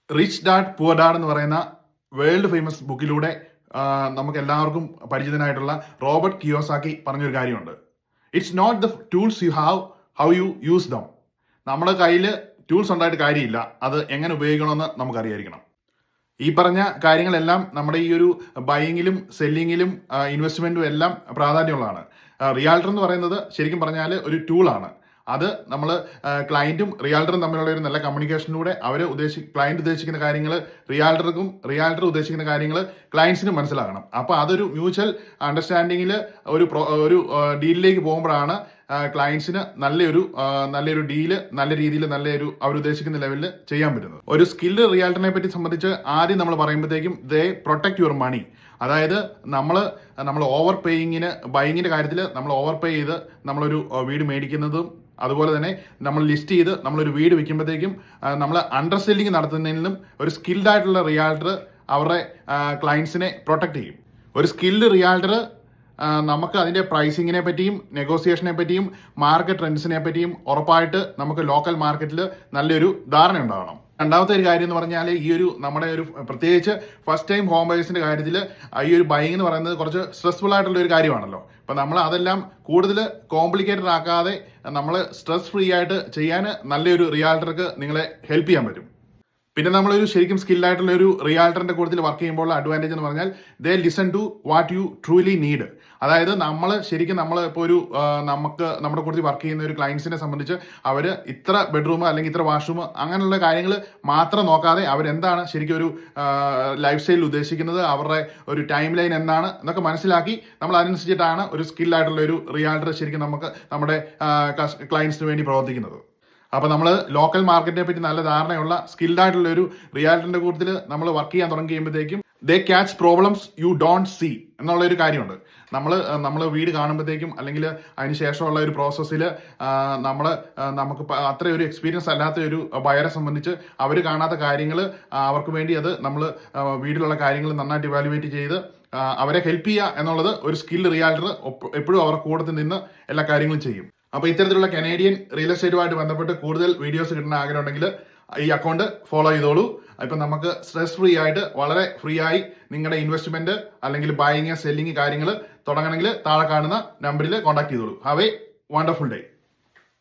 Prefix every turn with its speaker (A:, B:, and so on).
A: Rich dad poor dad എന്ന് പറയുന്ന world famous ബുക്കിലൂടെ നമുക്ക് എല്ലാവർക്കും പരിചിതനായിട്ടുള്ള റോബർട്ട് കിയോസാക്കി പറഞ്ഞൊരു കാര്യമുണ്ട്. It's not the tools you have, how you use them. നമ്മുടെ കയ്യിൽ ടൂൾസ് ഉണ്ടായിട്ട് കാര്യമില്ല, അത് എങ്ങനെ ഉപയോഗിക്കണമെന്ന് നമുക്കറിയായിരിക്കണം. ഈ പറഞ്ഞ കാര്യങ്ങളെല്ലാം നമ്മുടെ ഈ ഒരു ബൈയിങ്ങിലും സെല്ലിങ്ങിലും ഇൻവെസ്റ്റ്മെന്റും എല്ലാം പ്രാധാന്യമുള്ളതാണ്. റിയാൽട്ടർ എന്ന് പറയുന്നത് ശരിക്കും പറഞ്ഞാൽ ഒരു ടൂളാണ്. അത് നമ്മൾ ക്ലയന്റും റിയാൽട്ടറും തമ്മിലുള്ള ഒരു നല്ല കമ്മ്യൂണിക്കേഷനിലൂടെ ക്ലയന്റ് ഉദ്ദേശിക്കുന്ന കാര്യങ്ങൾ റിയാൽട്ടർക്കും, റിയാൽട്ടർ ഉദ്ദേശിക്കുന്ന കാര്യങ്ങൾ ക്ലയൻസിനും മനസ്സിലാകണം. അപ്പോൾ അതൊരു മ്യൂച്വൽ അണ്ടർസ്റ്റാൻഡിങ്ങിൽ ഒരു ഡീലിലേക്ക് പോകുമ്പോഴാണ് ക്ലയൻസിന് നല്ലൊരു ഡീല് നല്ല രീതിയിൽ അവരുദ്ദേശിക്കുന്ന ലെവലിൽ ചെയ്യാൻ പറ്റുന്നത്. ഒരു സ്കിൽഡ് റിയാൽട്ടറിനെ പറ്റി സംബന്ധിച്ച് ആദ്യം നമ്മൾ പറയുമ്പോഴത്തേക്കും ദേ പ്രൊട്ടക്ട് യുവർ മണി. അതായത് നമ്മൾ ഓവർ ബൈയിങ്ങിന്റെ കാര്യത്തിൽ നമ്മൾ ഓവർ പേ ചെയ്ത് നമ്മളൊരു വീട് മേടിക്കുന്നതും, അതുപോലെ തന്നെ നമ്മൾ ലിസ്റ്റ് ചെയ്ത് നമ്മളൊരു വീട് വിൽക്കുമ്പോഴത്തേക്കും നമ്മൾ അണ്ടർ സെല്ലിംഗ് നടത്തുന്നതിനും ഒരു സ്കിൽഡ് ആയിട്ടുള്ള റിയാൽട്ടർ അവരുടെ ക്ലയൻസിനെ പ്രൊട്ടക്ട് ചെയ്യും. ഒരു സ്കിൽഡ് റിയാൽട്ടർ നമുക്ക് അതിന്റെ പ്രൈസിങ്ങിനെ പറ്റിയും നെഗോസിയേഷനെ പറ്റിയും മാർക്കറ്റ് ട്രെൻഡ്സിനെ പറ്റിയും ഉറപ്പായിട്ട് നമുക്ക് ലോക്കൽ മാർക്കറ്റിൽ നല്ലൊരു ധാരണ ഉണ്ടാവണം. രണ്ടാമത്തെ ഒരു കാര്യം എന്ന് പറഞ്ഞാൽ നമ്മുടെ ഒരു പ്രത്യേകിച്ച് ഫസ്റ്റ് ടൈം ഹോം ബയേഴ്സിന്റെ കാര്യത്തിൽ ഈ ഒരു ബൈയിങ് എന്ന് പറയുന്നത് കുറച്ച് സ്ട്രെസ്ഫുൾ ആയിട്ടുള്ള ഒരു കാര്യമാണല്ലോ. അപ്പം നമ്മൾ അതെല്ലാം കൂടുതൽ കോംപ്ലിക്കേറ്റഡ് ആക്കാതെ നമ്മൾ സ്ട്രെസ് ഫ്രീ ആയിട്ട് ചെയ്യാൻ നല്ലൊരു റിയാൽട്ടർക്ക് നിങ്ങളെ ഹെൽപ്പ് ചെയ്യാൻ പറ്റും. പിന്നെ നമ്മളൊരു ശരിക്കും സ്കില്ലായിട്ടുള്ള ഒരു റിയാൽട്ടറിന്റെ കൂട്ടത്തിൽ വർക്ക് ചെയ്യുമ്പോൾ അഡ്വാൻറ്റേജ് എന്ന് പറഞ്ഞാൽ they listen to what you truly need. അതായത് നമ്മളിപ്പോൾ നമുക്ക് നമ്മുടെ കൂട്ടത്തിൽ വർക്ക് ചെയ്യുന്ന ഒരു ക്ലയൻസിനെ സംബന്ധിച്ച് അവർ ഇത്ര ബെഡ്റൂം അല്ലെങ്കിൽ ഇത്ര വാഷ്റൂം അങ്ങനെയുള്ള കാര്യങ്ങൾ മാത്രം നോക്കാതെ അവരെന്താണ് ശരിക്കും ഒരു ലൈഫ് സ്റ്റൈലിൽ ഉദ്ദേശിക്കുന്നത്, അവരുടെ ഒരു ടൈം ലൈൻ എന്താണ് എന്നൊക്കെ മനസ്സിലാക്കി നമ്മൾ അതിനനുസരിച്ചിട്ടാണ് ഒരു സ്കില്ലായിട്ടുള്ള ഒരു റിയാൽട്ടർ ശരിക്കും നമുക്ക് നമ്മുടെ ക്ലയൻസിന് വേണ്ടി പ്രവർത്തിക്കുന്നത്. അപ്പോൾ നമ്മൾ ലോക്കൽ മാർക്കറ്റിനെ പറ്റി നല്ല ധാരണയുള്ള സ്കിൽഡ് ആയിട്ടുള്ള ഒരു റിയാലിറ്റിന്റെ കൂട്ടത്തിൽ നമ്മൾ വർക്ക് ചെയ്യാൻ തുടങ്ങി കഴിയുമ്പോഴത്തേക്കും they catch problems you don't see എന്നുള്ള ഒരു കാര്യമുണ്ട്. നമ്മൾ വീട് കാണുമ്പോഴത്തേക്കും അല്ലെങ്കിൽ അതിന് ശേഷമുള്ള ഒരു പ്രോസസ്സിൽ നമുക്ക് അത്ര ഒരു എക്സ്പീരിയൻസ് അല്ലാത്ത ഒരു ബയറെ സംബന്ധിച്ച് അവർ കാണാത്ത കാര്യങ്ങൾ അവർക്ക് വേണ്ടി അത് നമ്മൾ വീട്ടിലുള്ള കാര്യങ്ങൾ നന്നായിട്ട് ഇവാലുവേറ്റ് ചെയ്ത് അവരെ ഹെൽപ്പ് ചെയ്യുക എന്നുള്ളത് ഒരു സ്കിൽഡ് റിയാൽറ്റർ എപ്പോഴും അവരുടെ കൂട്ടത്തിൽ നിന്ന് എല്ലാ കാര്യങ്ങളും ചെയ്യും. അപ്പോൾ ഇത്തരത്തിലുള്ള കനേഡിയൻ റിയൽ എസ്റ്റേറ്റുമായിട്ട് ബന്ധപ്പെട്ട് കൂടുതൽ വീഡിയോസ് കിട്ടുന്ന ആഗ്രഹം ഉണ്ടെങ്കിൽ ഈ അക്കൗണ്ട് ഫോളോ ചെയ്തോളൂ. ഇപ്പം നമുക്ക് സ്ട്രെസ് ഫ്രീ ആയിട്ട് വളരെ ഫ്രീ ആയി നിങ്ങളുടെ ഇൻവെസ്റ്റ്മെന്റ് അല്ലെങ്കിൽ ബൈയിങ് സെല്ലിങ് കാര്യങ്ങൾ തുടങ്ങണമെങ്കിൽ താഴെ കാണുന്ന നമ്പറിൽ കോൺടാക്ട് ചെയ്തോളൂ. Have A wonderful day.